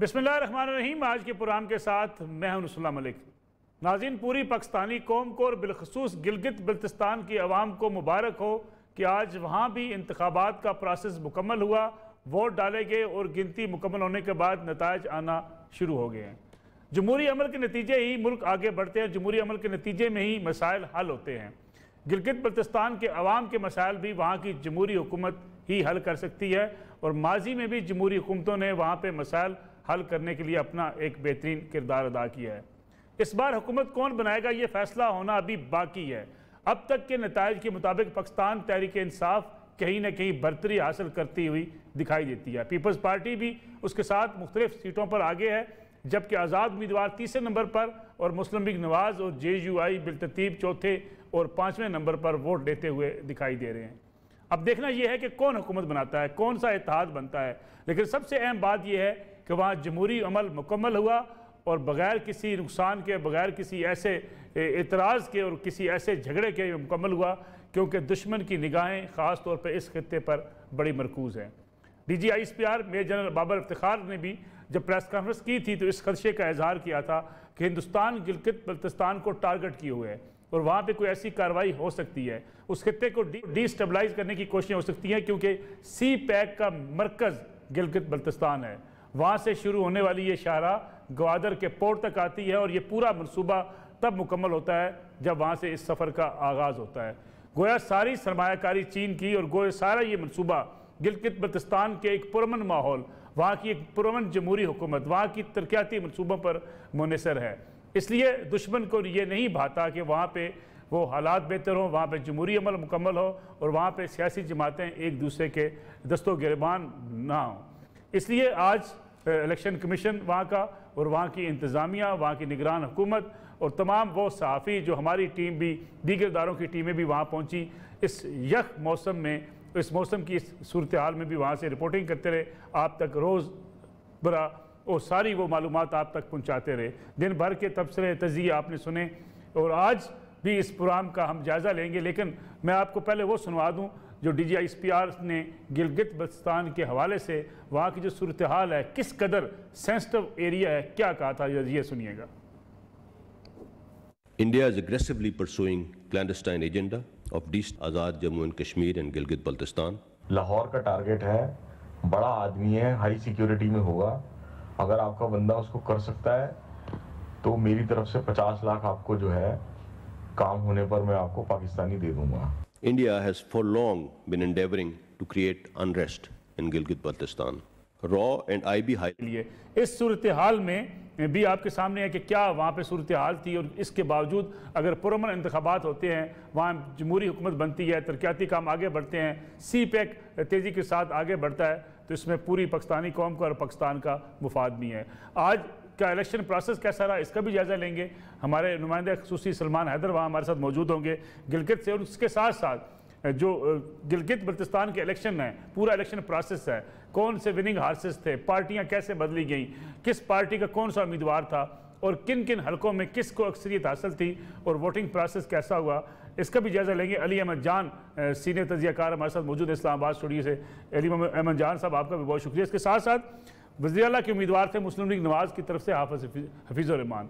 बिस्मिल्लाहिर्रहमानिर्रहीम। आज के प्रोग्राम के साथ मैं हूं रसूलुल्लाह मलिक। नाज़रीन, पूरी पाकिस्तानी कौम को और बिलखसूस गिलगित बल्तिस्तान की आवाम को मुबारक हो कि आज वहाँ भी इंतखाबात का प्रोसेस मुकम्मल हुआ, वोट डाले गए और गिनती मुकम्मल होने के बाद नताइज आना शुरू हो गए हैं। जमहूरी अमल के नतीजे ही मुल्क आगे बढ़ते हैं, जमहूरी अमल के नतीजे में ही मसाइल हल होते हैं। गिलगित बल्तिस्तान के अवाम के मसाइल भी वहाँ की जमहूरी हुकूमत ही हल कर सकती है और माजी में भी जमहूरी हुकूमतों ने वहाँ पर मसाइल हल करने के लिए अपना एक बेहतरीन किरदार अदा किया है। इस बार हुकूमत कौन बनाएगा ये फैसला होना अभी बाकी है। अब तक के नताइज के मुताबिक पाकिस्तान तहरीक इंसाफ कहीं ना कहीं बरतरी हासिल करती हुई दिखाई देती है। पीपल्स पार्टी भी उसके साथ मुख्तलिफ सीटों पर आगे है, जबकि आज़ाद उम्मीदवार तीसरे नंबर पर और मुस्लिम लीग नवाज़ और JUI बिलतरतीब चौथे और पाँचवें नंबर पर वोट लेते हुए दिखाई दे रहे हैं। अब देखना यह है कि कौन हुकूमत बनाता है, कौन सा इत्तेहाद बनता है। लेकिन सबसे अहम बात यह है कि वहाँ जमहूरी अमल मुकम्मल हुआ और बग़ैर किसी नुकसान के, बग़ैर किसी ऐसे एतराज़ के और किसी ऐसे झगड़े के मुकम्मल हुआ, क्योंकि दुश्मन की निगाहें ख़ास तौर पर इस खित्ते पर बड़ी मरकूज़ हैं। DG ISPR major general Babar Iftikhar ने भी जब प्रेस कॉन्फ्रेंस की थी तो इस खदशे का इजहार किया था कि हिंदुस्तान गिलगित बल्तिस्तान को टारगेट किए हुए है और वहाँ पे कोई ऐसी कार्रवाई हो सकती है, उस खित्ते को डिस्टेबलाइज करने की कोशिशें हो सकती हैं, क्योंकि CPAC का मरकज़ गिलगित बल्तिस्तान है। वहाँ से शुरू होने वाली ये शाहराह ग्वादर के पोर्ट तक आती है और ये पूरा मनसूबा तब मुकम्मल होता है जब वहाँ से इस सफ़र का आगाज़ होता है। गोया सारी सरमायाकारी चीन की और गोया सारा ये मनसूबा गिलगित बल्तिस्तान के एक पुरअमन माहौल, वहाँ की एक पुरअमन जमहूरी हुकूमत, वहाँ की तरक्याती मनसूबों पर मुनहसर है। इसलिए दुश्मन को ये नहीं भाता कि वहाँ पर वो हालात बेहतर हों, वहाँ पर जमहूरी अमल मुकम्मल हो और वहाँ पर सियासी जमातें एक दूसरे के दस्तो गिरबान ना हों। इसलिए आज इलेक्शन कमीशन वहाँ का और वहाँ की इंतज़ामिया, वहाँ की निगरान हुकूमत और तमाम वो सहाफ़ी जो हमारी टीम भी, दीगर इदारों की टीमें भी वहाँ पहुँची, इस यख मौसम में, इस मौसम की इस सूरत हाल में भी वहाँ से रिपोर्टिंग करते रहे, आप तक रोज़ बरा और सारी वो मालूमात आप तक पहुँचाते रहे। दिन भर के तबसरे तज़िये आपने सुने और आज भी इस प्रोग्राम का हम जायज़ा लेंगे। लेकिन मैं आपको पहले वो सुनवा दूँ जो DG ISPR ने गिलगित बल्तिस्तान के हवाले से वहाँ की जो सूरत हाल है, किस कदर सेंसिटिव एरिया है, क्या कहा था, ये सुनिएगा। India is aggressively pursuing clandestine agenda of Azad Jammu and Kashmir and Gilgit Baltistan. Lahore का टारगेट है, बड़ा आदमी है, हाई सिक्योरिटी में होगा। अगर आपका बंदा उसको कर सकता है तो मेरी तरफ से 50 लाख आपको जो है काम होने पर मैं आपको पाकिस्तानी दे दूंगा। India has for long been endeavoring to create unrest in Gilgit-Baltistan. Raw and IB high लिए इस सूरत हाल में भी आपके सामने है कि क्या वहाँ पे सूरत हाल थी और इसके बावजूद अगर पुरअमन इंतखाबात होते हैं, वहाँ जमहूरी हुकूमत बनती है, तरक्याती काम आगे बढ़ते हैं, CPAC तेज़ी के साथ आगे बढ़ता है, तो इसमें पूरी पाकिस्तानी कौम का और पाकिस्तान का मुफाद भी है। आज का इलेक्शन प्रोसेस कैसा रहा, इसका भी जायज़ा लेंगे। हमारे नुमाइंदे खुसूसी सलमान हैदर वहाँ हमारे साथ मौजूद होंगे गिलगित से, और उसके साथ साथ जो गिलगित बल्तिस्तान के इलेक्शन है, पूरा इलेक्शन प्रोसेस है, कौन से विनिंग हार्सेस थे, पार्टियाँ कैसे बदली गई, किस पार्टी का कौन सा उम्मीदवार था और किन किन हलकों में किसको अक्सरियत हासिल थी और वोटिंग प्रोसेस कैसा हुआ, इसका भी जायज़ा लेंगे। अली अहमद जान सीनियर तजियाकार हमारे साथ मौजूद है इस्लामाबाद स्टूडियो से। अली अहमद जान साहब, आपका भी बहुत शुक्रिया। इसके साथ साथ वज़ीर आला के उम्मीदवार थे मुस्लिम लीग नवाज़ की तरफ से हफीज़ुर रहमान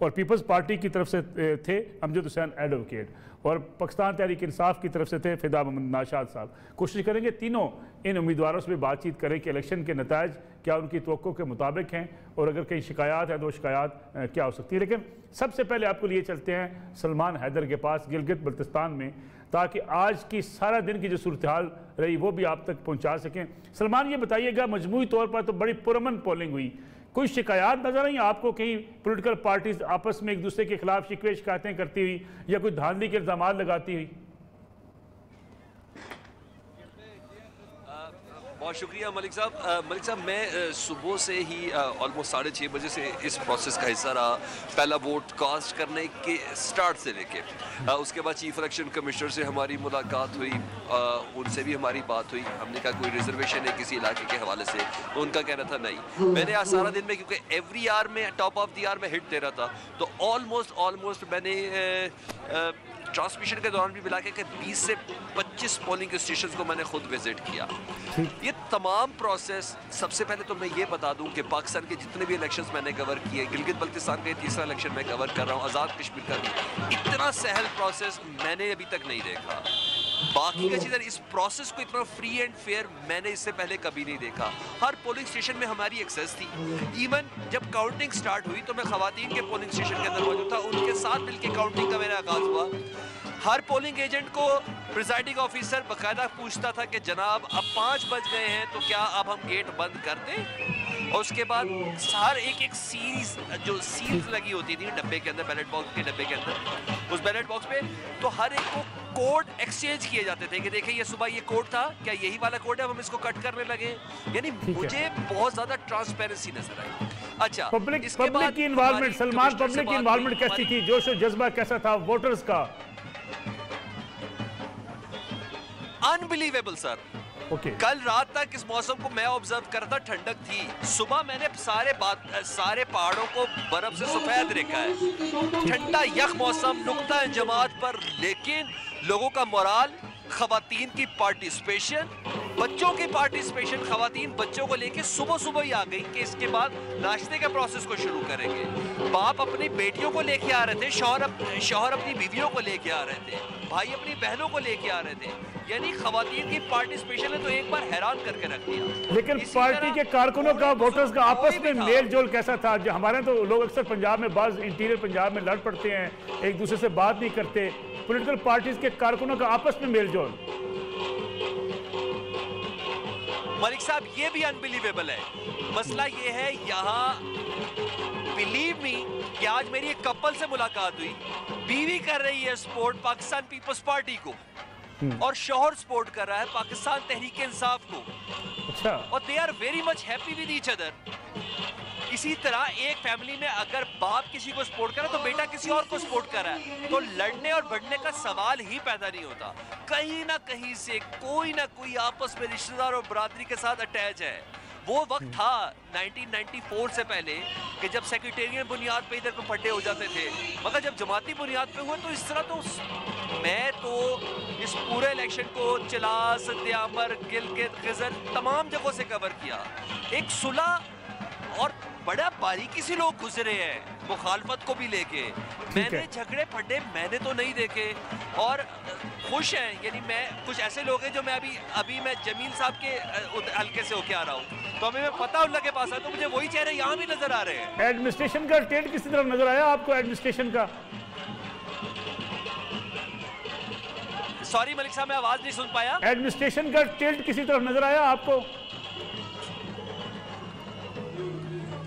और पीपल्स पार्टी की तरफ से थे अमजद हुसैन एडवोकेट और पाकिस्तान तहरीक इंसाफ की तरफ से थे फिदा मोहम्मद नाशाद साहब। कोशिश करेंगे तीनों इन उम्मीदवारों से भी बातचीत करें कि इलेक्शन के नताइज क्या उनकी तवक्को के मुताबिक हैं और अगर कहीं शिकायत है तो शिकायत क्या हो सकती है। लेकिन सबसे पहले आपको लिए चलते हैं सलमान हैदर के पास गिलगित बल्तिस्तान में, ताकि आज की सारा दिन की जो सूरत हाल रही वो भी आप तक पहुँचा सकें। सलमान, ये बताइएगा, मजमूई तौर पर तो बड़ी पुरअमन पोलिंग हुई, कोई शिकायत नजर आई आपको कहीं पॉलिटिकल पार्टीज आपस में एक दूसरे के खिलाफ शिकवे शिकायतें करती हुई या कोई धांधली के इल्जाम लगाती हुई? बहुत शुक्रिया मलिक साहब। मलिक साहब, मैं सुबह से ही ऑलमोस्ट 6:30 बजे से इस प्रोसेस का हिस्सा रहा, पहला वोट कास्ट करने के स्टार्ट से लेके उसके बाद चीफ इलेक्शन कमिश्नर से हमारी मुलाकात हुई, उनसे भी हमारी बात हुई। हमने कहा कोई रिजर्वेशन है किसी इलाके के हवाले से, तो उनका कहना था नहीं। मैंने आज सारा दिन में, क्योंकि एवरी आवर में टॉप ऑफ द आवर में हिट दे रहा था, तो ऑलमोस्ट मैंने ट्रांसमिशन के दौरान भी मिला के 20 से 25 पोलिंग स्टेशन को मैंने खुद विजिट किया। ये तमाम प्रोसेस, सबसे पहले तो मैं ये बता दूं कि पाकिस्तान के जितने भी इलेक्शंस मैंने कवर किए, गिलगित बल्तिस्तान का तीसरा इलेक्शन मैं कवर कर रहा हूँ, आज़ाद कश्मीर का भी, इतना सहल प्रोसेस मैंने अभी तक नहीं देखा। बाकी का चीज़, इस प्रोसेस को इतना फ्री एंड फेयर मैंने इससे पहले कभी नहीं देखा। हर पोलिंग स्टेशन में हमारी एक्सेस थी। इवन जब काउंटिंग स्टार्ट हुई तो मैं खवातीन के पोलिंग स्टेशन के अंदर मौजूद था, उनके साथ मिलकर काउंटिंग का मेरा आगाज हुआ। हर पोलिंग एजेंट को प्रिजाइडिंग ऑफिसर बाकायदा पूछता था कि जनाब अब 5 बज गए हैं तो क्या अब हम गेट बंद कर दें? और उसके बाद हर एक सीरीज जो सील्स लगी होती थी डब्बे के अंदर, बैलेट बॉक्स के डब्बे के अंदर, उस बैलेट बॉक्स पे तो हर एक को कोड एक्सचेंज किए जाते थे कि देखिए ये सुबह ये कोड था, क्या यही वाला कोड है, हम इसको कट करने लगे। यानी मुझे बहुत ज्यादा ट्रांसपेरेंसी नजर आई। अच्छा, पब्लिक की इन्वॉल्वमेंट, सलमान, पब्लिक की इन्वॉल्वमेंट कैसी थी, जोश और जज्बा कैसा था वोटर्स का? Unbelievable sir. कल रात तक इस मौसम को मैं ऑब्जर्व कर रहा था, ठंडक थी। सुबह मैंने सारे पहाड़ों को बर्फ से सफेद देखा है, ठंडा यख मौसम, नुक्ता जमात पर, लेकिन लोगों का मोराल, खवातीन की पार्टिसिपेशन, बच्चों की पार्टिसिपेशन, खवातीन बच्चों को लेके सुबह ही आ गई कि इसके बाद नाश्ते के प्रोसेस को शुरू करेंगे। बाप अपनी बेटियों को लेके आ रहे थे, शौहर अपनी बीवियों को लेके आ रहे थे, भाई अपनी बहनों को लेके आ रहे थे। यानी खवातीन की पार्टिसिपेशन ने तो एक बार हैरान करके रख दिया। लेकिन पार्टी के कारकुनों का, वोटर्स का आपस में मेल जोल कैसा था? जो हमारे तो लोग अक्सर पंजाब में, बाज इंटीरियर पंजाब में लड़ पड़ते हैं, एक दूसरे से बात नहीं करते। पॉलिटिकल पार्टीज के कारकुनों का आपस में मेल जोल, मलिक साहब, ये भी अनबिलीवेबल है। मसला ये है, यहाँ बिलीव मी कि आज मेरी एक कपल से मुलाकात हुई, बीवी कर रही है सपोर्ट पाकिस्तान पीपल्स पार्टी को और शौहर सपोर्ट कर रहा है पाकिस्तान तहरीक इंसाफ को। अच्छा। और they are very much happy with each other. इसी तरह एक फैमिली में अगर बाप किसी को सपोर्ट कर रहा है तो बेटा किसी और को सपोर्ट कर रहा है, तो लड़ने और बढ़ने का सवाल ही पैदा नहीं होता। कहीं ना कहीं से कोई ना कोई आपस में रिश्तेदार और बरादरी के साथ अटैच है। वो वक्त था 1994 से पहले कि जब सेक्रेटेरियन बुनियाद पे इधर को फड्डे हो जाते थे, मगर जब जमाती बुनियाद पे हुए तो इस तरह तो मैं तो इस पूरे इलेक्शन को चिलास, दियामर, गिलगित, गिजर तमाम जगहों से कवर किया। एक सुलह और बड़ा बारीकी से लोग गुजरे हैं मुखालफत को भी लेके। मैंने झगड़े फड्डे मैंने तो नहीं देखे और खुश हैं। यानी मैं, कुछ ऐसे लोग हैं जो मैं अभी मैं जमील साहब के हल्के से होके आ रहा हूँ, तो हमें मैं फतेहुल्लाह के पास है तो मुझे वही चेहरे यहाँ भी नजर आ रहे हैं। एडमिनिस्ट्रेशन का टेंट किसी तरफ नजर आया आपको? एडमिनिस्ट्रेशन का, सॉरी मलिक साहब मैं आवाज नहीं सुन पाया। एडमिनिस्ट्रेशन का टेंट किसी तरफ नजर आया आपको?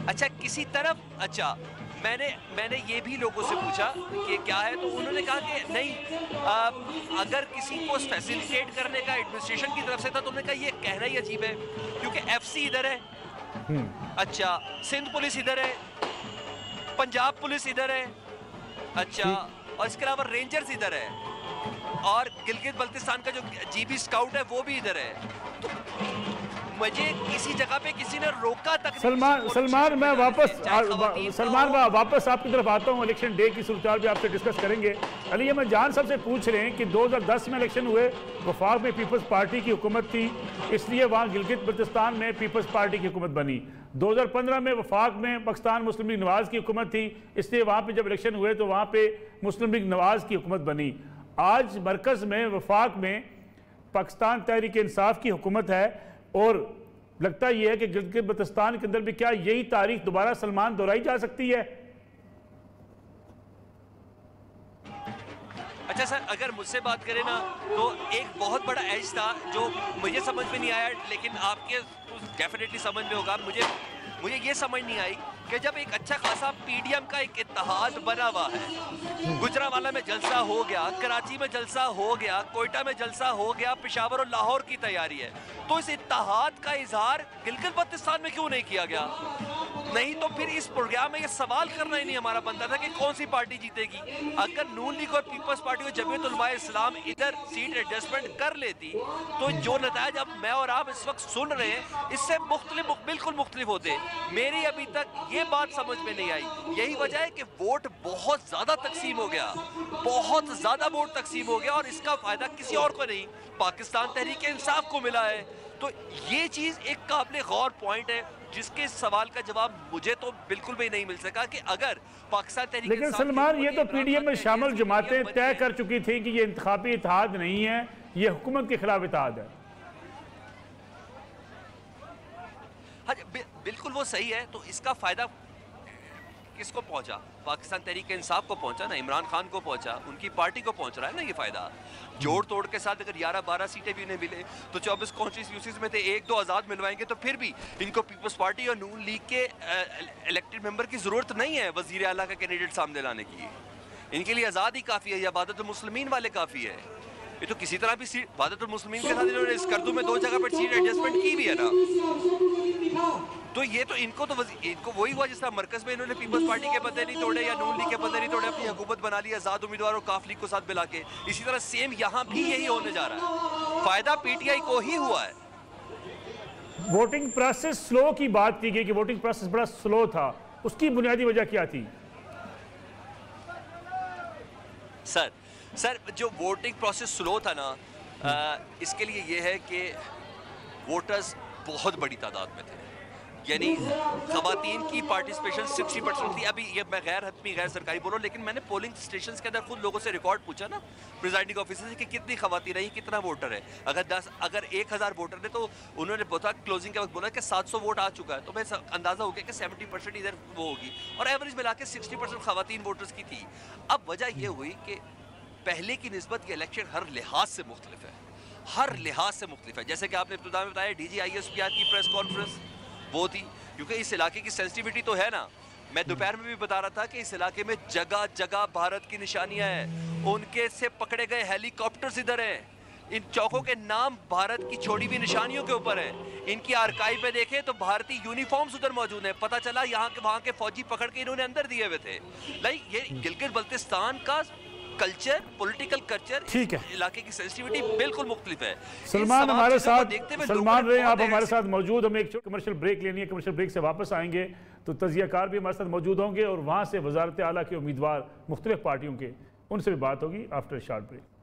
अच्छा, किसी तरफ। अच्छा, मैंने ये भी लोगों से पूछा कि क्या है, तो उन्होंने कहा कि नहीं, अगर किसी को फैसिलिटेट करने का एडमिनिस्ट्रेशन की तरफ से था तो उन्होंने कहा ये कहना ही अजीब है क्योंकि एफसी इधर है, अच्छा सिंध पुलिस इधर है, पंजाब पुलिस इधर है, अच्छा, और इसके अलावा रेंजर्स इधर है और गिलगित बल्तिस्तान का जो जीबी स्काउट है वो भी इधर है। तो मुझे किसी जगह पे किसी ने रोका तक। सलमान मैं वापस आपकी तरफ आता हूँ। इलेक्शन डे की सूरत भी आपसे डिस्कस करेंगे। अली अहमद जान साहब से पूछ रहे हैं कि 2010 में इलेक्शन हुए, वफाक में पीपल्स पार्टी की हुकूमत थी, इसलिए वहाँ गिलगित बल्तिस्तान में पीपल्स पार्टी की हुकूमत बनी। 2015 में वफाक में पाकिस्तान मुस्लिम लीग नवाज की हुकूमत थी, इसलिए वहाँ पे जब इलेक्शन हुए तो वहाँ पे मुस्लिम लीग नवाज की हुकूमत बनी। आज मरकज़ में वफाक में पाकिस्तान तहरीक इंसाफ की हुकूमत है और लगता यह है कि गिलगित बल्तिस्तान के अंदर भी क्या यही तारीख दोबारा सलमान दोहराई जा सकती है? अच्छा सर, अगर मुझसे बात करें ना तो एक बहुत बड़ा एज था जो मुझे समझ में नहीं आया, लेकिन आपके डेफिनेटली समझ में होगा। मुझे ये समझ नहीं आई कि जब एक अच्छा खासा पीडीएम का एक इत्तेहाद बना हुआ है, गुजरावाला में जलसा हो गया, कराची में जलसा हो गया, कोयटा में जलसा हो गया, पेशावर और लाहौर की तैयारी है, तो इस इत्तेहाद का इजहार गिलगित बल्तिस्तान में क्यों नहीं किया गया? नहीं तो फिर इस प्रोग्राम में ये सवाल करना ही नहीं हमारा बनता था कि कौन सी पार्टी जीतेगी। अगर नून लीग और पीपल्स पार्टी और जमीयत उलमा इस्लाम इधर सीट एडजस्टमेंट कर लेती तो जो नतायज अब मैं और आप इस वक्त सुन रहे हैं इससे बिल्कुल मुख्तलिफ होते। मेरी अभी तक ये बात समझ में नहीं आई। यही वजह है कि वोट बहुत ज्यादा तकसीम हो गया, बहुत ज्यादा वोट तकसीम हो गया और इसका फायदा किसी और को नहीं, पाकिस्तान तहरीक इंसाफ को मिला है। तो ये चीज एक काबिल गौर पॉइंट है जिसके सवाल का जवाब मुझे तो बिल्कुल भी नहीं मिल सका कि अगर पाकिस्तान तहरीक लेकिन सलमान ये तो पीडीएम में शामिल जमातें तय कर चुकी थी कि ये इंतखाबी इत्तेहाद नहीं है, ये हुकूमत के खिलाफ इत्तेहाद है। हाँ बिल्कुल वो सही है। तो इसका फायदा किसको पहुंचा? पाकिस्तान तहरीक इंसाफ को पहुंचा ना, इमरान खान को पहुंचा, उनकी पार्टी को पहुंच रहा है ना ये फायदा। जोड़ तोड़ के साथ अगर 11-12 सीटें भी इन्हें मिले तो 24 कॉन्स्टिट्यूंसीज में थे 1-2 आज़ाद मिलवाएंगे तो फिर भी इनको पीपल्स पार्टी और नून लीग के इलेक्टेड मेंबर की जरूरत नहीं है वजीर आला का कैंडिडेट सामने लाने की। इनके लिए आज़ाद ही काफ़ी है, या वादतुल मुस्लिमीन वाले काफ़ी है। ये तो किसी तरह भी सीट वादतुल मुस्लिमीन के साथ इन्होंने इस कर्दू में 2 जगह पर सीट एडजस्टमेंट की भी है ना। तो ये तो इनको वही हुआ जिस तरह मरकज में इन्होंने पीपल्स पार्टी के पत्ते नहीं तोड़े या नून लीग के पत्ते नहीं तोड़े, अपनी हुकूमत बना ली आज़ाद उम्मीदवार और काफ लीग को साथ मिला के। इसी तरह सेम यहाँ भी यही होने जा रहा है, फायदा पीटीआई को ही हुआ है। वोटिंग प्रोसेस स्लो की बात की गई कि वोटिंग प्रोसेस बड़ा स्लो था, उसकी बुनियादी वजह क्या थी? सर जो वोटिंग प्रोसेस स्लो था ना, इसके लिए ये है कि वोटर्स बहुत बड़ी तादाद में थे, यानी खवातीन की पार्टिसिपेशन 60% थी। अभी ये मैं गैर हतमी गैर सरकारी बोल रहा हूँ, लेकिन मैंने पोलिंग स्टेशन के अंदर खुद लोगों से रिकॉर्ड पूछा ना प्रिजाइडिंग ऑफिसर से कि कितनी खवातीन रही, कितना वोटर है। अगर 1000 वोटर थे तो उन्होंने बोला क्लोजिंग के वक्त बोला कि 700 वोट आ चुका है, तो मैं अंदाजा हो गया कि 70% इधर वो होगी और एवरेज मिला के 60% खवातीन वोटर्स की थी। अब वजह यह हुई कि पहले की निस्बत ये इलेक्शन हर लिहाज से मुख्तलिफ है, हर लिहाज से मुख्तलिफ है। जैसे कि आपने इब्तिदा में बताया DGISPR की प्रेस कॉन्फ्रेंस वो थी, क्योंकि इस इलाके की सेंसिटिविटी तो है ना। मैं दोपहर में भी बता रहा था कि इस इलाके में जगह जगह भारत की निशानियां हैं, उनके से पकड़े गए हेलीकॉप्टर्स इधर हैं, इन चौकों के नाम भारत की छोड़ी हुई निशानियों के ऊपर है। इनकी आर्काइव में देखें तो भारतीय यूनिफॉर्म्स उधर मौजूद हैं। पता चला यहाँ के वहाँ के फौजी पकड़ के इन्होंने अंदर दिए हुए थे। लाइक ये गिलगित बल्तिस्तान का कल्चर, पॉलिटिकल कल्चर, ठीक है, इलाके की सेंसिटिविटी बिल्कुल मुख्तलिफ है। सलमान हमारे साथ, सलमान रहे आप हमारे साथ मौजूद। हम एक कमर्शियल ब्रेक लेनी है, कमर्शियल ब्रेक से वापस आएंगे तो तजियाकार भी हमारे साथ मौजूद होंगे और वहाँ से वजारत आला के उम्मीदवार मुख्तलिफ पार्टियों के, उनसे भी बात होगी आफ्टर शॉर्ट ब्रेक।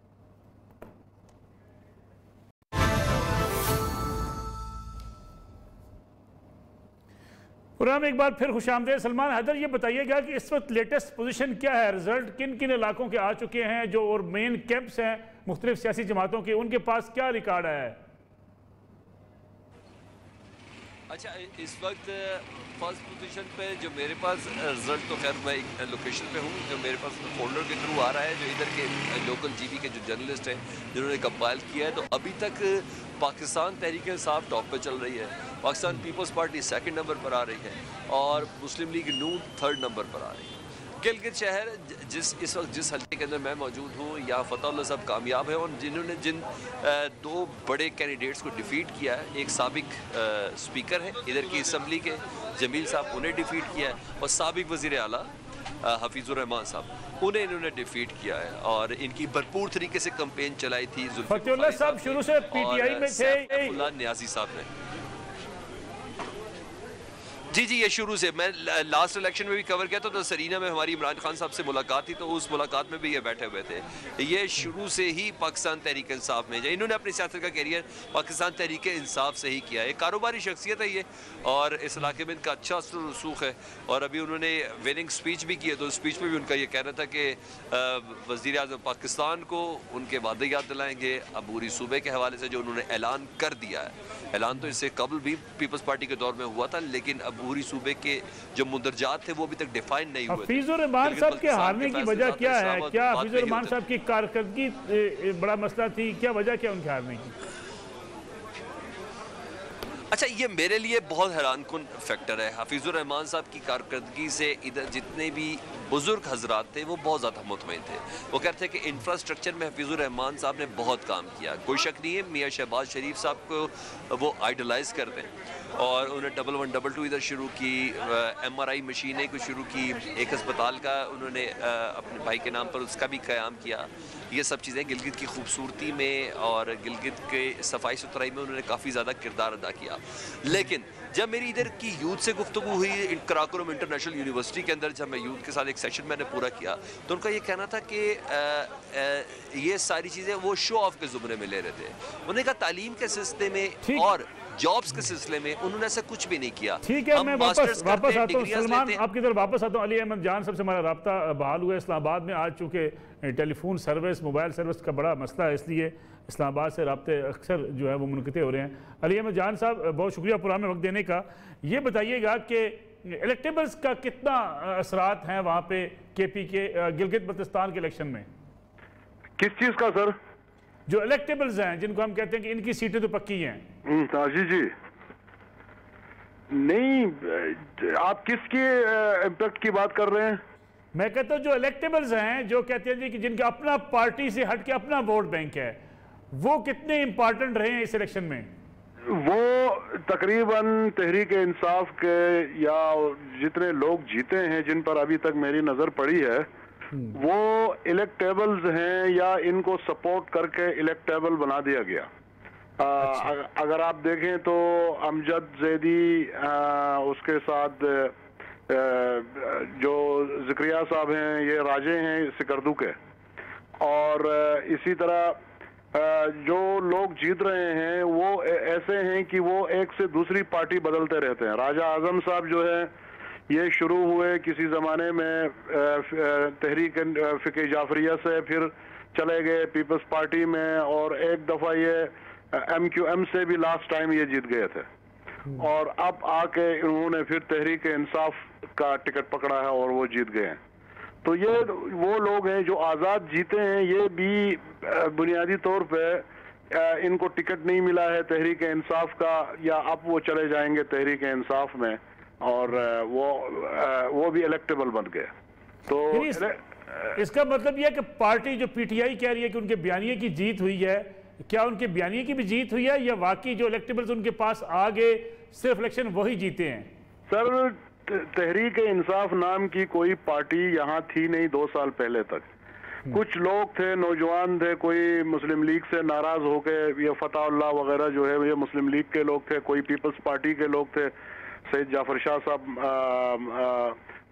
प्रोग्राम एक बार फिर खुशामदीद। सलमान हैदर, ये बताइएगा कि इस वक्त लेटेस्ट पोजीशन क्या है, रिजल्ट किन किन इलाकों के आ चुके हैं जो और मेन कैंप्स हैं मुख्तलिफ सियासी जमातों के, उनके पास क्या रिकॉर्ड है? अच्छा, इस वक्त फर्स्ट पोजीशन पे जो मेरे पास रिजल्ट, तो खैर मैं एक लोकेशन पे हूँ जो मेरे पास फोल्डर के थ्रू आ रहा है, जो इधर के लोकल जीबी के जो जर्नलिस्ट हैं जिन्होंने कंपाइल किया है। तो अभी तक पाकिस्तान तहरीक इंसाफ टॉप पे चल रही है, Pakistan peoples party 2nd number पर आ रही है और मुस्लिम लीग नून 3rd नंबर पर आ रही है। गिलगित शहर इस वक्त जिस हल्के के अंदर मैं मौजूद हूँ, यहाँ फतहुल्लाह साहब कामयाब है और जिन्होंने जिन 2 बड़े कैंडिडेट्स को डिफीट किया है, एक साबिक स्पीकर है इधर की असम्बली के जमील साहब, उन्हें डिफीट किया है, और साबिक वज़ीर आला हफीजुर रहमान साहब, उन्हें इन्होंने डिफीट किया है और इनकी भरपूर तरीके से कैंपेन चलाई थी। फतहुल्लाह साहब शुरू से पीटीआई में थे, न्याजी साहब ने जी ये शुरू से, मैं लास्ट इलेक्शन में भी कवर किया था तो सरीना में हमारी इमरान खान साहब से मुलाकात थी, तो उस मुलाकात में भी ये बैठे हुए थे। ये शुरू से ही पाकिस्तान तहरीक इंसाफ में, इन्होंने अपनी सियासत का कैरियर पाकिस्तान तहरीक इंसाफ से ही किया है। कारोबारी शख्सियत है ये और इस इलाके में इनका अच्छा रसूख है और अभी उन्होंने विनिंग स्पीच भी की है, तो स्पीच में भी उनका ये कहना था कि वज़ीर आज़म पाकिस्तान को उनके वादे याद दिलाएंगे अबूरी सूबे के हवाले से जो उन्होंने ऐलान कर दिया है। ऐलान तो इससे कबल भी पीपल्स पार्टी के दौर में हुआ था, लेकिन अबूरी सूबे के जो मुंदरजात थे वो अभी तक डिफाइन नहीं हुए। हफीजुर रहमान साहब के हारने की वजह क्या है? क्या हफीजुर रहमान साहब की कारकर्दगी बड़ा मसला थी? क्या वजह क्या उनके हारने की? अच्छा, ये मेरे लिए बहुत हैरानकुन फैक्टर है। हफीजुर रहमान साहब की कारकर्दगी से इधर जितने भी बुजुर्ग हजरात थे वो बहुत ज़्यादा मुतमईन थे। वो कहते हैं कि इंफ्रास्ट्रक्चर में हफीज़ुर रहमान साहब ने बहुत काम किया, कोई शक नहीं है। मियाँ शहबाज शरीफ साहब को वो आइडलाइज़ करते हैं और उन्हें 1112 इधर शुरू की, MRI मशीनें को शुरू की, एक अस्पताल का उन्होंने अपने भाई के नाम पर उसका भी क़याम किया। ये सब चीज़ें गिलगित की खूबसूरती में और गिलगित के सफाई सुथराई में उन्होंने काफ़ी ज़्यादा किरदार अदा किया। लेकिन जब मेरी इधर की यूथ से गुफ्तगू हुई कराकोरम इंटरनेशनल यूनिवर्सिटी के अंदर, जब मैं यूथ के साथ एक सेशन मैंने पूरा किया तो उनका ये कहना था कि ये सारी चीज़ें वो शो ऑफ के ज़ुमरे में ले रहे थे। उन्होंने कहा तालीम के सिलसिले में और जॉब्स के सिलसिले में उन्होंने ऐसा कुछ भी नहीं किया। ठीक है, मैं वापस आता हूँ सलमान, आपकी तरफ वापस आता हूँ। अली अहमद जान सबसे हमारा राब्ता बहाल हुआ है इस्लामाबाद में। आज चूँकि टेलीफोन सर्विस, मोबाइल सर्विस का बड़ा मसला है, इसलिए इस्लामाबाद से राब्ते अक्सर जो है वो मुनक़ते हो रहे हैं। अली अहमद जान साहब, बहुत शुक्रिया पुराने वक्त देने का। ये बताइएगा कि इलेक्टेबल्स का कितना असरात हैं वहाँ पे KP के गिलगित बल्तिस्तान के इलेक्शन में? किस चीज़ का सर? जो इलेक्टेबल्स हैं, जिनको हम कहते हैं कि इनकी सीटें तो पक्की हैं। जी नहीं, आप किसके इम्पैक्ट की बात कर रहे हैं? मैं कहता हूँ जो इलेक्टेबल्स हैं, जो कहते हैं जी कि जिनका अपना पार्टी से हट के अपना वोट बैंक है, वो कितने इंपॉर्टेंट रहे हैं इस इलेक्शन में? वो तकरीबन तहरीक इंसाफ के या जितने लोग जीते हैं, जिन पर अभी तक मेरी नज़र पड़ी है, वो इलेक्टेबल्स हैं या इनको सपोर्ट करके इलेक्टेबल बना दिया गया। अगर आप देखें तो अमजद जैदी, उसके साथ जो ज़िक्रिया साहब हैं, ये राजे हैं सिकरदू के, और इसी तरह जो लोग जीत रहे हैं वो ऐसे हैं कि वो एक से दूसरी पार्टी बदलते रहते हैं। राजा आजम साहब जो है, ये शुरू हुए किसी ज़माने में तहरीक फ़िक़े जाफरिया से, फिर चले गए पीपल्स पार्टी में, और एक दफ़ा ये MQM से भी लास्ट टाइम ये जीत गए थे, और अब आके इन्होंने फिर तहरीक इंसाफ का टिकट पकड़ा है और वो जीत गए हैं। तो ये वो लोग हैं जो आज़ाद जीते हैं। ये भी बुनियादी तौर पे इनको टिकट नहीं मिला है तहरीक इंसाफ का, या अब वो चले जाएंगे तहरीक इंसाफ में, और वो भी इलेक्टेबल बन गए। तो इसका मतलब यह है कि पार्टी जो PTI कह रही है कि उनके बयानिए की जीत हुई है, क्या उनके बयानिए की भी जीत हुई है, या वाकई जो इलेक्टेबल्स उनके पास आ गए सिर्फ इलेक्शन वही जीते हैं? सर, तहरीक इंसाफ नाम की कोई पार्टी यहाँ थी नहीं 2 साल पहले तक। कुछ लोग थे, नौजवान थे, कोई मुस्लिम लीग से नाराज होके, ये फताउल्लाह वगैरह जो है ये मुस्लिम लीग के लोग थे, कोई पीपल्स पार्टी के लोग थे, सैयद जाफर शाह साहब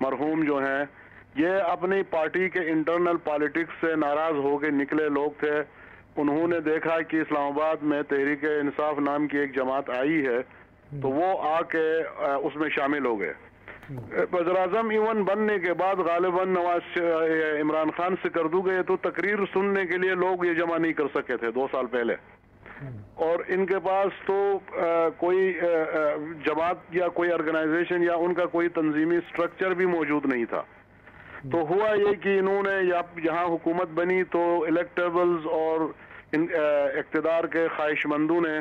मरहूम जो हैं, ये अपनी पार्टी के इंटरनल पॉलिटिक्स से नाराज होके निकले लोग थे। उन्होंने देखा कि इस्लामाबाद में तहरीक इंसाफ नाम की एक जमात आई है, तो वो आके उसमें शामिल हो गए। वज़ीर-ए-आज़म इवन बनने के बाद गालिबन इमरान खान से कर दू गए, तो तकरीर सुनने के लिए लोग ये जमा नहीं कर सके थे 2 साल पहले, और इनके पास तो कोई जमात या कोई ऑर्गेनाइजेशन या उनका कोई तंजीमी स्ट्रक्चर भी मौजूद नहीं था। तो हुआ ये कि इन्होंने यहाँ हुकूमत बनी तो इलेक्टेबल्स और इक़्तिदार के ख्वाहिशमंदों ने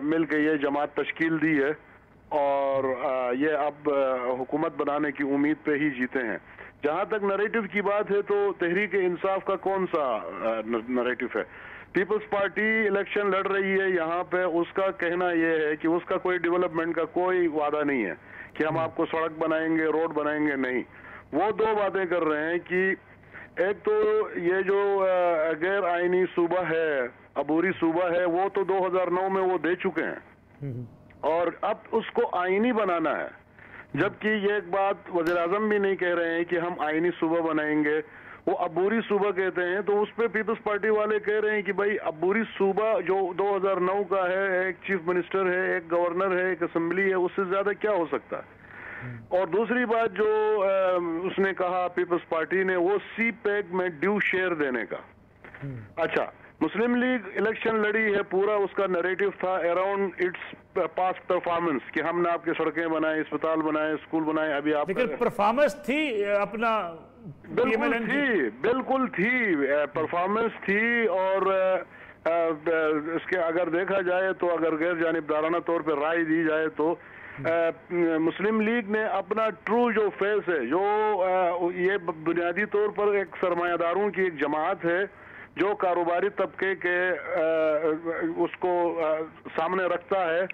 मिल के ये जमात तश्कील दी है, और ये अब हुकूमत बनाने की उम्मीद पे ही जीते हैं। जहाँ तक नरेटिव की बात है, तो तहरीक इंसाफ का कौन सा नरेटिव है? पीपल्स पार्टी इलेक्शन लड़ रही है यहाँ पे, उसका कहना यह है कि उसका कोई डेवलपमेंट का कोई वादा नहीं है कि हम आपको सड़क बनाएंगे, रोड बनाएंगे, नहीं। वो 2 बातें कर रहे हैं कि एक तो ये जो गैर आइनी सूबा है, अबूरी सूबा है, वो तो 2009 में वो दे चुके हैं, और अब उसको आइनी बनाना है। जबकि ये एक बात वज़ीर-ए-आज़म भी नहीं कह रहे हैं कि हम आइनी सूबा बनाएंगे, वो अबूरी सूबा कहते हैं। तो उस पर पीपल्स पार्टी वाले कह रहे हैं कि भाई अबूरी सूबा जो 2009 का है, एक चीफ मिनिस्टर है, एक गवर्नर है, एक असेंबली है, उससे ज्यादा क्या हो सकता है? और दूसरी बात जो उसने कहा पीपल्स पार्टी ने, वो CPEC में ड्यू शेयर देने का। अच्छा, मुस्लिम लीग इलेक्शन लड़ी है, पूरा उसका नैरेटिव था अराउंड इट्स पास्ट परफॉर्मेंस कि हमने आपके सड़कें बनाए, अस्पताल बनाए, स्कूल बनाए। अभी आप लेकिन परफॉर्मेंस थी अपना, बिल्कुल थी परफॉर्मेंस थी। और इसके अगर देखा जाए तो, अगर गैर जानिबदाराना तौर पर राय दी जाए तो मुस्लिम लीग ने अपना ट्रू जो फेस है, जो ये बुनियादी तौर पर एक सरमायादारों की एक जमात है जो कारोबारी तबके के उसको सामने रखता है,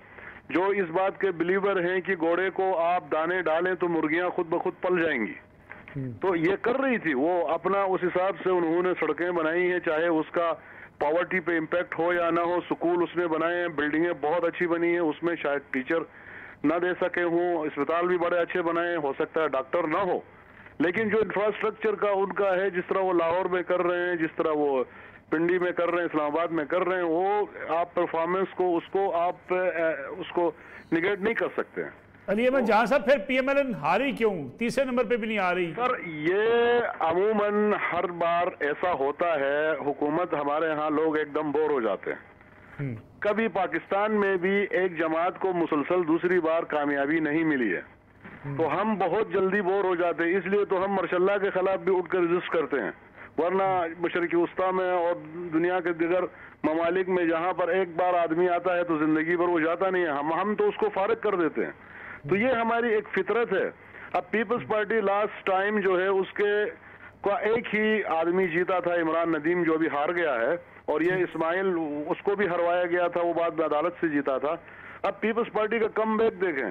जो इस बात के बिलीवर हैं कि घोड़े को आप दाने डालें तो मुर्गियां खुद ब खुद पल जाएंगी। तो ये कर रही थी वो अपना, उस हिसाब से उन्होंने सड़कें बनाई हैं, चाहे उसका पॉवर्टी पे इम्पैक्ट हो या ना हो। स्कूल उसने बनाए हैं, बिल्डिंगें बहुत अच्छी बनी हैं, उसमें शायद टीचर ना दे सके हों, अस्पताल भी बड़े अच्छे बनाए, हो सकता है डॉक्टर ना हो, लेकिन जो इंफ्रास्ट्रक्चर का उनका है, जिस तरह वो लाहौर में कर रहे हैं, जिस तरह वो पिंडी में कर रहे हैं, इस्लामाबाद में कर रहे हैं, वो आप परफॉर्मेंस को उसको आप उसको निगेट नहीं कर सकते हैं। अली अहमद जहां साहब, फिर PMLN हारी क्यों, तीसरे नंबर पे भी नहीं आ रही? सर ये अमूमन हर बार ऐसा होता है, हुकूमत हमारे यहाँ लोग एकदम बोर हो जाते हैं। कभी पाकिस्तान में भी एक जमात को मुसलसल दूसरी बार कामयाबी नहीं मिली है, तो हम बहुत जल्दी बोर हो जाते हैं, इसलिए तो हम मार्शल के खिलाफ भी उठकर रेजिस्ट करते हैं। वरना मशरक़ी वस्ता में और दुनिया के दिगर ममालिक में जहाँ पर एक बार आदमी आता है तो जिंदगी भर वो जाता नहीं है, हम तो उसको फारिग कर देते हैं। तो ये हमारी एक फितरत है। अब पीपल्स पार्टी लास्ट टाइम जो है उसके का एक ही आदमी जीता था, इमरान नदीम, जो अभी हार गया है, और ये इस्माइल उसको भी हरवाया गया था, वो बाद में अदालत से जीता था। अब पीपल्स पार्टी का कम बैक देखें,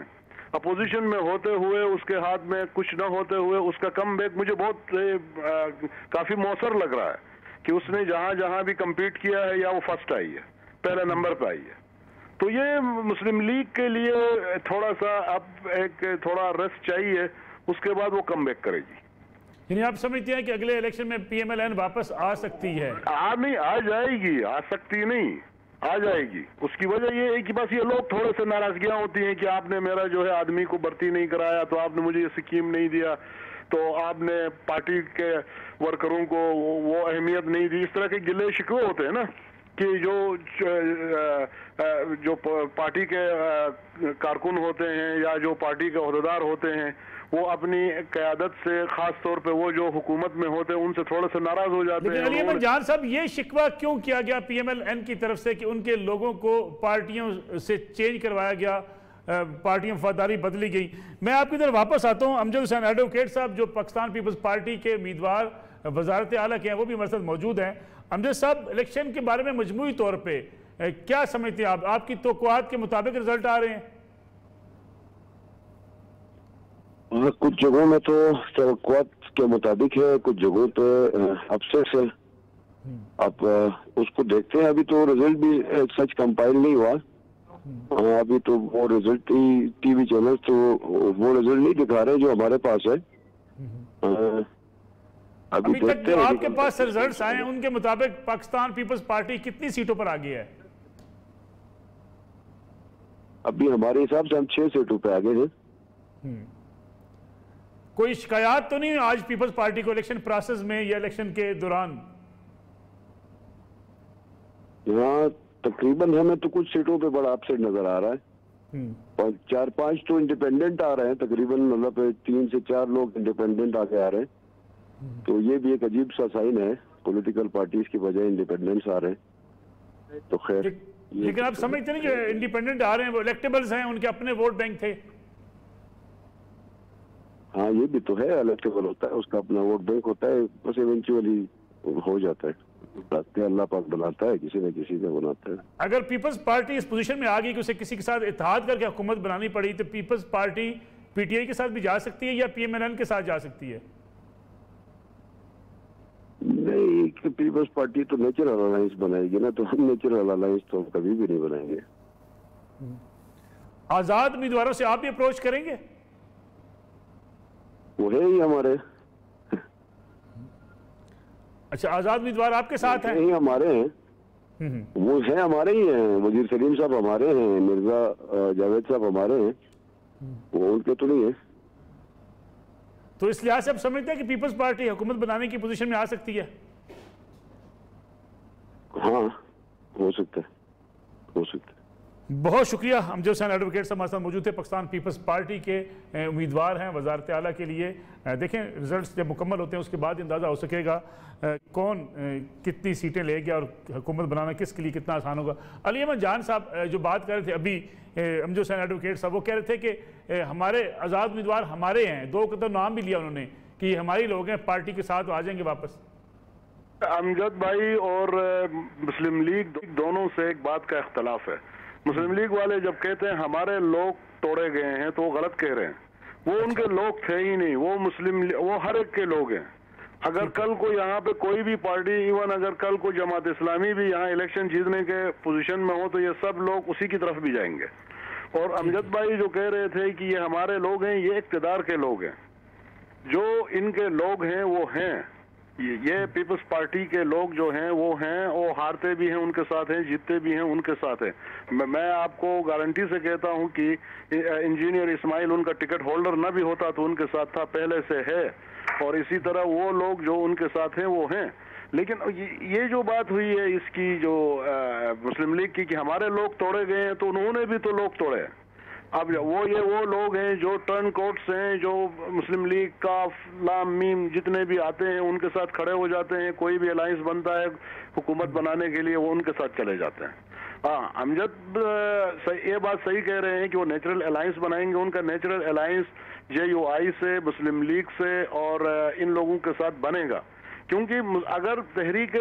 अपोजिशन में होते हुए, उसके हाथ में कुछ न होते हुए उसका कम बैक मुझे बहुत काफी मौसर लग रहा है कि उसने जहां जहां भी कम्पीट किया है या वो फर्स्ट आई है, पहले नंबर पे आई है। तो ये मुस्लिम लीग के लिए थोड़ा सा अब एक थोड़ा रेस्ट चाहिए, उसके बाद वो कम बैक करेगी। यानी आप समझते हैं कि अगले इलेक्शन में PMLN वापस आ सकती है? नहीं, आ जाएगी, आ सकती नहीं, आ जाएगी। उसकी वजह ये है कि बस ये लोग थोड़े से नाराजगियां होती हैं कि आपने मेरा जो है आदमी को भर्ती नहीं कराया, तो आपने मुझे ये स्कीम नहीं दिया, तो आपने पार्टी के वर्करों को वो अहमियत नहीं दी। इस तरह के गिले शिकवे होते हैं ना कि जो पार्टी के कारकुन होते हैं या जो पार्टी के ओहदेदार होते हैं, वो अपनी क़यादत से, खास तौर पे वो जो हुकूमत में होते हैं, उनसे थोड़े से नाराज हो जाते हैं। अली अहमद जान साहब, ये शिकवा क्यों किया गया PMLN की तरफ से कि उनके लोगों को पार्टियों से चेंज करवाया गया, पार्टियों वफादारी बदली गई? मैं आपकी तरफ वापस आता हूँ। अमजद हुसैन एडवोकेट साहब जो पाकिस्तान पीपल्स पार्टी के उम्मीदवार वजारत आला के हैं, वो भी हमारे साथ मौजूद हैं। अमजद साहब, इलेक्शन के बारे में मजमूई तौर पर क्या समझते हैं आप? आपकी तवक्कुआत के मुताबिक रिजल्ट आ रहे हैं? कुछ जगहों में तो तवक्कुआत के मुताबिक है, कुछ जगहों पे अफसोस है। अब उसको देखते हैं। अभी तो रिजल्ट भी सच कंपाइल नहीं हुआ। अभी तो वो रिजल्ट टीवी चैनल तो वो रिजल्ट नहीं दिखा रहे जो हमारे पास है। अभी तक जो आपके पास रिजल्ट्स आए हैं उनके मुताबिक पाकिस्तान पीपल्स पार्टी कितनी सीटों पर आगे है? अभी हमारे हिसाब से हम 6 सीटों पे आगे हैं। कोई शिकायत तो नहीं आज पीपल्स पार्टी को इलेक्शन प्रोसेस में या इलेक्शन के दौरान? यहाँ तकरीबन हमें तो कुछ सीटों पे बड़ा अपसेट नजर आ रहा है और 4-5 तो इंडिपेंडेंट आ रहे हैं। तकरीबन मतलब 3 से 4 लोग इंडिपेंडेंट आके आ रहे हैं। तो ये भी एक अजीब सा साइन है, पॉलिटिकल पार्टीज की बजाय इंडिपेंडेंट्स आ रहे हैं। तो खैर, लेकिन आप समझते नहीं जो इंडिपेंडेंट आ रहे हैं वो इलेक्टेबल्स हैं, उनके अपने वोट बैंक थे। हाँ, ये भी तो है, इलेक्टेबल होता है, उसका अपना वोट बैंक होता है, बस इवेंचुअली हो जाता है। अल्लाह पाक बनाता है, किसी न किसी से बनाता है। अगर पीपल्स पार्टी इस पोजीशन में आ गई कि उसे किसी के साथ इत्तेहाद करके हुकूमत बनानी पड़ी, तो पीपल्स पार्टी PTI के साथ भी जा सकती है या PMLN के साथ जा सकती है? नहीं, पीपल्स पार्टी तो नेचुरल अलायंस बनाएगी ना, तो हम नेचुरल अलायंस तो कभी भी नहीं बनाएंगे। आजाद उम्मीदवारों से आप भी अप्रोच करेंगे? वो है ही हमारे। अच्छा, आजाद उम्मीदवार आपके साथ हैं? ही हमारे हैं, वो है हमारे ही हैं। वजीर सलीम साहब हमारे हैं, मिर्जा जावेद साहब हमारे हैं, वो उनके तो नहीं है। तो इस लिहाज से आप समझते हैं कि पीपल्स पार्टी हुकूमत बनाने की पोजीशन में आ सकती है? हाँ, हो सकता है, हो सकता है। बहुत शुक्रिया। अमजद हुसैन एडवोकेट साहब हमारे साथ मौजूद थे, पाकिस्तान पीपल्स पार्टी के उम्मीदवार हैं वज़ारत आला के लिए। देखें रिजल्ट्स जब मुकम्मल होते हैं उसके बाद अंदाज़ा हो सकेगा कौन कितनी सीटें ले गया और हुकूमत बनाना किसके लिए कितना आसान होगा। अली अहमद जान साहब जो बात कर रहे थे अभी, अमजद हुसैन एडवोकेट साहब वो कह रहे थे कि हमारे आज़ाद उम्मीदवार हमारे हैं, 2 का तो नाम भी लिया उन्होंने कि हमारे लोग हैं, पार्टी के साथ आ जाएंगे वापस। अमजद भाई और मुस्लिम लीग दोनों से एक बात का इख्तलाफ है। मुस्लिम लीग वाले जब कहते हैं हमारे लोग तोड़े गए हैं तो वो गलत कह रहे हैं। वो उनके लोग थे ही नहीं, वो हर एक के लोग हैं। अगर कल को यहाँ पे कोई भी पार्टी, इवन अगर कल को जमात इस्लामी भी यहाँ इलेक्शन जीतने के पोजीशन में हो तो ये सब लोग उसी की तरफ भी जाएंगे। और अमजद भाई जो कह रहे थे कि ये हमारे लोग हैं, ये इक़्तिदार के लोग हैं। जो इनके लोग हैं वो हैं, ये पीपल्स पार्टी के लोग जो हैं वो हैं, वो हारते भी हैं उनके साथ हैं, जीतते भी हैं उनके साथ हैं। मैं आपको गारंटी से कहता हूं कि इंजीनियर इस्माइल उनका टिकट होल्डर न भी होता तो उनके साथ था, पहले से है। और इसी तरह वो लोग जो उनके साथ हैं वो हैं। लेकिन ये जो बात हुई है इसकी जो मुस्लिम लीग की कि हमारे लोग तोड़े गए हैं, तो उन्होंने भी तो लोग तोड़े हैं। अब वो लोग हैं जो टर्न कोट्स हैं, जो मुस्लिम लीग का लाम मीम जितने भी आते हैं उनके साथ खड़े हो जाते हैं। कोई भी अलायंस बनता है हुकूमत बनाने के लिए वो उनके साथ चले जाते हैं। हाँ, अमजद ये बात सही कह रहे हैं कि वो नेचुरल अलायंस बनाएंगे। उनका नेचुरल अलायंस JUI से, मुस्लिम लीग से और इन लोगों के साथ बनेगा। क्योंकि अगर तहरीक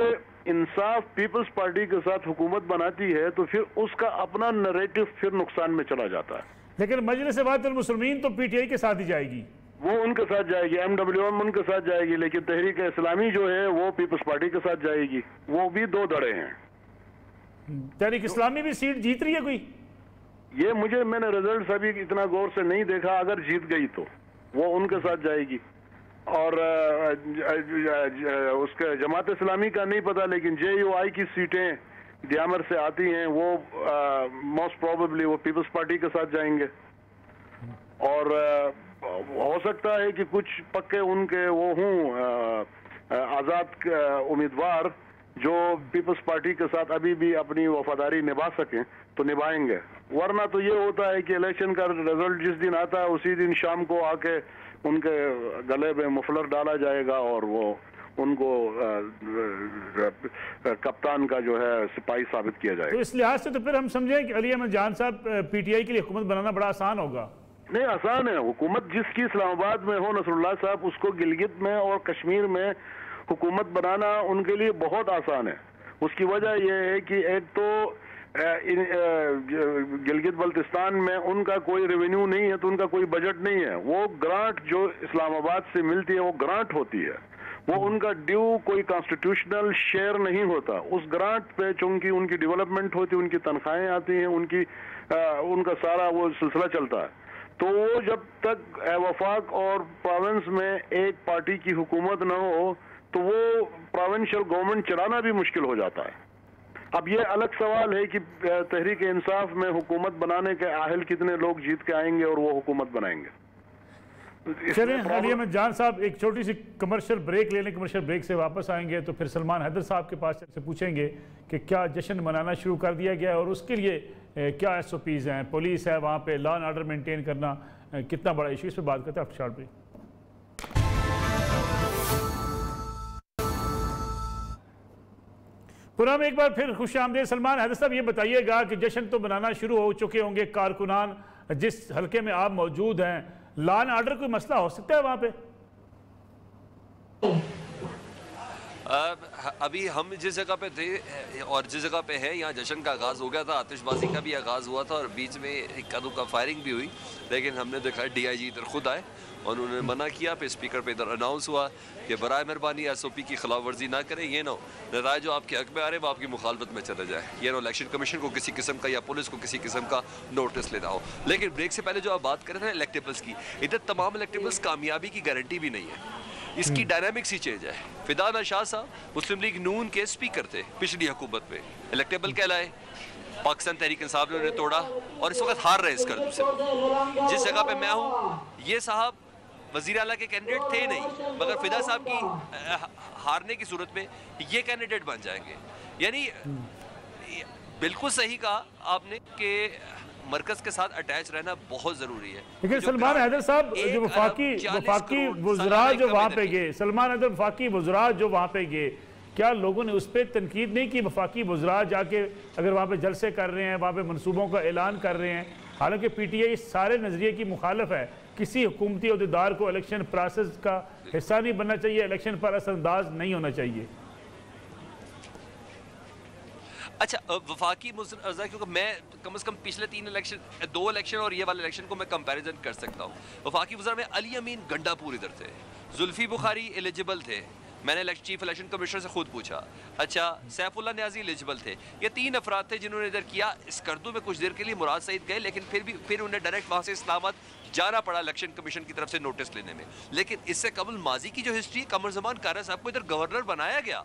इंसाफ पीपल्स पार्टी के साथ हुकूमत बनाती है तो फिर उसका अपना नैरेटिव फिर नुकसान में चला जाता है। लेकिन मजलिस वाहिदुल मुस्लिमीन तो PTI के साथ ही जाएगी, वो उनके साथ जाएगी, MWM उनके साथ जाएगी। लेकिन तहरीक इस्लामी जो है वो पीपल्स पार्टी के साथ जाएगी। वो भी 2 धड़े हैं। तहरीक इस्लामी भी सीट जीत रही है कोई? ये मैंने रिजल्ट अभी इतना गौर से नहीं देखा। अगर जीत गई तो वो उनके साथ जाएगी। और उसके जमात इस्लामी का नहीं पता, लेकिन JUI की सीटें दियामर से आती हैं, वो मोस्ट प्रोबेबली वो पीपल्स पार्टी के साथ जाएंगे। और हो सकता है कि कुछ पक्के उनके वो हों आज़ाद उम्मीदवार जो पीपल्स पार्टी के साथ अभी भी अपनी वफादारी निभा सकें तो निभाएंगे। वरना तो ये होता है कि इलेक्शन का रिजल्ट जिस दिन आता है उसी दिन शाम को आके उनके गले में मफलर डाला जाएगा और वो उनको कप्तान का जो है सिपाही साबित किया जाएगा। तो इस लिहाज से तो फिर हम समझें कि अली अहमद जान साहब PTI के लिए हुकूमत बनाना बड़ा आसान होगा? नहीं, आसान है। हुकूमत जिसकी इस्लामाबाद में हो, नसरुल्लाह साहब, उसको गिलगित में और कश्मीर में हुकूमत बनाना उनके लिए बहुत आसान है। उसकी वजह यह है कि एक तो गिलगित बल्तिस्तान में उनका कोई रेवेन्यू नहीं है, तो उनका कोई बजट नहीं है। वो ग्रांट जो इस्लामाबाद से मिलती है वो ग्रांट होती है, वो उनका ड्यू कोई कॉन्स्टिट्यूशनल शेयर नहीं होता। उस ग्रांट पे चूंकि उनकी डेवलपमेंट होती है, उनकी तनख्वाहें आती हैं, उनका सारा वो सिलसिला चलता है। तो वो जब तक वफाक और प्रोविंस में एक पार्टी की हुकूमत न हो तो वो प्रोविंशियल गवर्नमेंट चलाना भी मुश्किल हो जाता है। अब ये अलग सवाल है कि तहरीक इंसाफ में हुकूमत बनाने के आहल कितने लोग जीत के आएंगे और वो हुकूमत बनाएंगे। चलें अली अहमद जान साहब, एक छोटी सी कमर्शियल ब्रेक ले लें। कमर्शियल ब्रेक से वापस आएंगे तो फिर सलमान हैदर साहब के पास से पूछेंगे कि क्या जश्न मनाना शुरू कर दिया गया है और उसके लिए क्या SOPs हैं, पुलिस है वहाँ पे, लॉ एंड ऑर्डर मेंटेन करना कितना बड़ा इशू, इस पर बात करते हैं आफ्टर शॉर्ट ब्रेक। पुराना एक बार फिर खुश आमदीद। सलमान हैदर साहब, ये बताइएगा कि जश्न तो मनाना शुरू हो चुके होंगे कारकुनान जिस हल्के में आप मौजूद हैं, लॉ एंड ऑर्डर कोई मसला हो सकता है वहाँ पे? अभी हम जिस जगह पे थे और जिस जगह पे है यहाँ जश्न का आगाज़ हो गया था, आतिशबाजी का भी आगाज़ हुआ था और बीच में एक आधों का फायरिंग भी हुई। लेकिन हमने देखा DIG इधर खुद आए और उन्होंने मना किया। फिर स्पीकर पे इधर अनाउंस हुआ कि बराए मेहरबानी SOP की खिलाफ वर्जी ना करें। ये ना नताए जो आपके हक में आ रहे हैं वो आपकी मुखालफत में चले जाए। ये ना इलेक्शन कमीशन को किसी किस्म का या पुलिस को किसी किस्म का नोटिस लेना हो। लेकिन ब्रेक से पहले जो आप बात कर रहे थे इलेक्टेबल्स की, इधर तमाम इलेक्टेबल्स कामयाबी की गारंटी भी नहीं है। इसकी डायनामिक्स ही चेंज है। फिदान शाह साहब मुस्लिम लीग नून के स्पीकर थे पिछली हुकूमत में, इलेक्टेबल कहलाए। पाकिस्तान तहरीक इंसाफ ने उन्हें तोड़ा और इस वक्त हार रहे इस कर्ज से। जिस जगह पे मैं हूँ ये साहब वजीर आला के कैंडिडेट थे नहीं, मगर फिदा साहब की हारने की सूरत में ये कैंडिडेट बन जाएंगे। यानी बिल्कुल सही कहा आपने कि मरकज के साथ अटैच रहना बहुत जरूरी है। लेकिन सलमान हैदर साहब जो वफाकी वुज़रा जो वहाँ पे गए, सलमान हैदर वफाकी वुज़रा जो वहाँ पे गए, क्या लोगों ने उस पर तनकीद नहीं की? वफाकी वुज़रा जाके अगर वहाँ पे जलसे कर रहे हैं, वहाँ पे मनसूबों का ऐलान कर रहे हैं, हालांकि PTI इस सारे नज़रिए की मुखालफ है। किसी हुकूमती अहदेदार को इलेक्शन प्रोसेस का हिस्सा नहीं बनना चाहिए, इलेक्शन पर असरअंदाज नहीं होना चाहिए। अच्छा, वफाकी मुज़रा, क्योंकि मैं कम से कम पिछले 2 इलेक्शन और ये वाले इलेक्शन को मैं कंपैरिजन कर सकता हूँ। वफाकी मुज़रा में अली अमीन गंडापुर इधर थे, जुल्फी बुखारी एलिजिबल थे, मैंने चीफ इलेक्शन कमिश्नर से खुद पूछा। अच्छा, सैफुल्लाह न्याजी एलिजिबल थे। ये 3 अफराद थे जिन्होंने इधर किया। स्कर्दू में कुछ देर के लिए मुराद सईद गए, लेकिन फिर उन्हें डायरेक्ट वहाँ से इस्लामाबाद जाना पड़ा इलेक्शन कमीशन की तरफ से नोटिस लेने में। लेकिन इससे कबल माजी की जो हिस्ट्री, कमर ज़मान कारा साहब को इधर गवर्नर बनाया गया,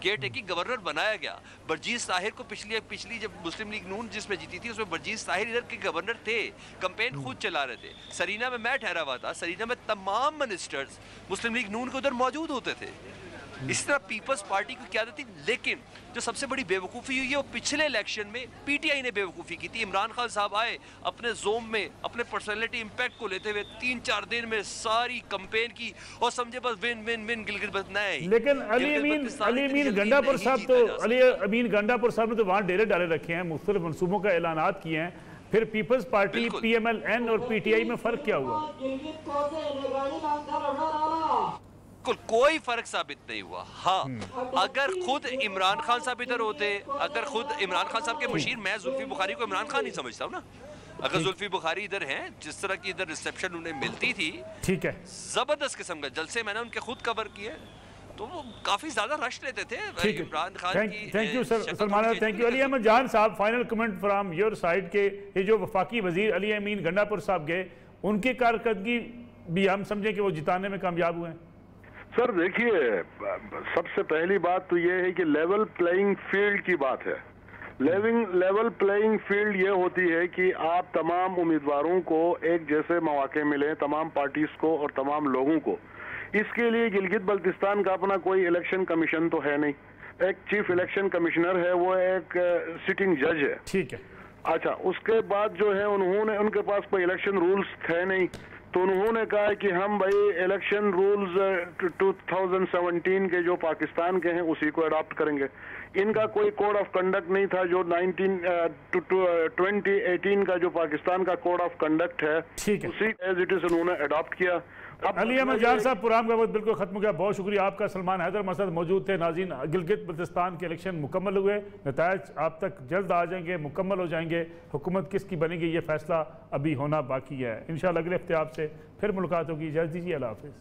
केयर टेकिंग गवर्नर बनाया गया। बरजीज़ ताहिर को पिछली जब मुस्लिम लीग नून जिसमें जीती थी, उसमें बरजीज़ ताहिर इधर के गवर्नर थे, कैंपेन खुद चला रहे थे। सरीना में मैं ठहरा हुआ था, सरीना में तमाम मिनिस्टर्स मुस्लिम लीग नून के उधर मौजूद होते थे। इस तरह पीपल्स पार्टी की क्यादत थी। लेकिन जो सबसे बड़ी बेवकूफ़ी हुई है वो पिछले इलेक्शन में PTI ने बेवकूफ़ी की थी। इमरान खान साहब आए अपने जोम में अपने पर्सनैलिटी इम्पैक्ट को लेते हुए 3-4 दिन में सारी कैंपेन की और समझे बस विन विन विन गिलगित नहीं। लेकिन अली अमीन गंडापुर साहब ने तो वहाँ डेरे डाले रखे हैं, मुख्तलिफ मनसूबों का ऐलानात किए हैं। फिर पीपल्स पार्टी PMLN और PTI में फ़र्क क्या हुआ? कोई फर्क साबित नहीं हुआ। हाँ, अगर खुद इमरान खान साहब इधर होते, अगर खुद इमरान खान साहब के मुशीर, मैं जुल्फी बुखारी को इमरान खान नहीं समझता हूँ ना, अगर जुल्फी बुखारी इधर हैं, जिस तरह की इधर रिसेप्शन उन्हें मिलती थी, ठीक है, जबरदस्त किस्म का जलसे मैंने उनके खुद कवर किए, तो वो काफी ज्यादा रश लेते थे इमरान खान की। Thank you Salman, thank you. Ali Ahmad Jan sahab, final comment from your side के ये जो वफाकी वजीर अली अमीन गंडापुर साहब गए, उनकी कारकर्दगी भी हम समझें कि वो जिताने में कामयाब हुए हैं? सर देखिए, सबसे पहली बात तो ये है कि लेवल प्लेइंग फील्ड की बात है। लेवल प्लेइंग फील्ड ये होती है कि आप तमाम उम्मीदवारों को एक जैसे मौके मिले, तमाम पार्टीज को और तमाम लोगों को। इसके लिए गिलगित बल्तिस्तान का अपना कोई इलेक्शन कमीशन तो है नहीं, एक चीफ इलेक्शन कमिश्नर है, वो एक सिटिंग जज है, ठीक है। अच्छा, उसके बाद जो है उनके पास कोई इलेक्शन रूल्स थे नहीं, तो उन्होंने कहा कि हम भाई इलेक्शन रूल्स 2017 के जो पाकिस्तान के हैं उसी को अडॉप्ट करेंगे। इनका कोई कोड ऑफ कंडक्ट नहीं था जो 2018 का जो पाकिस्तान का कोड ऑफ कंडक्ट है, उसी एज इट इज उन्होंने अडॉप्ट किया। अली अहमद जान साहब, प्रोग्राम का वक्त बिल्कुल खत्म हो गया, बहुत शुक्रिया आपका। सलमान हैदर मसद मौजूद थे। नाज़रीन, गिलगित बल्तिस्तान के इलेक्शन मुकम्मल हुए, नतायज आप तक जल्द आ जाएंगे, मुकम्मल हो जाएंगे। हुकूमत किसकी बनेगी ये फैसला अभी होना बाकी है। इंशाअल्लाह अगले हफ्ते आपसे फिर मुलाकात होगी। इजाज़त दीजिए, अल्लाह हाफ़िज़।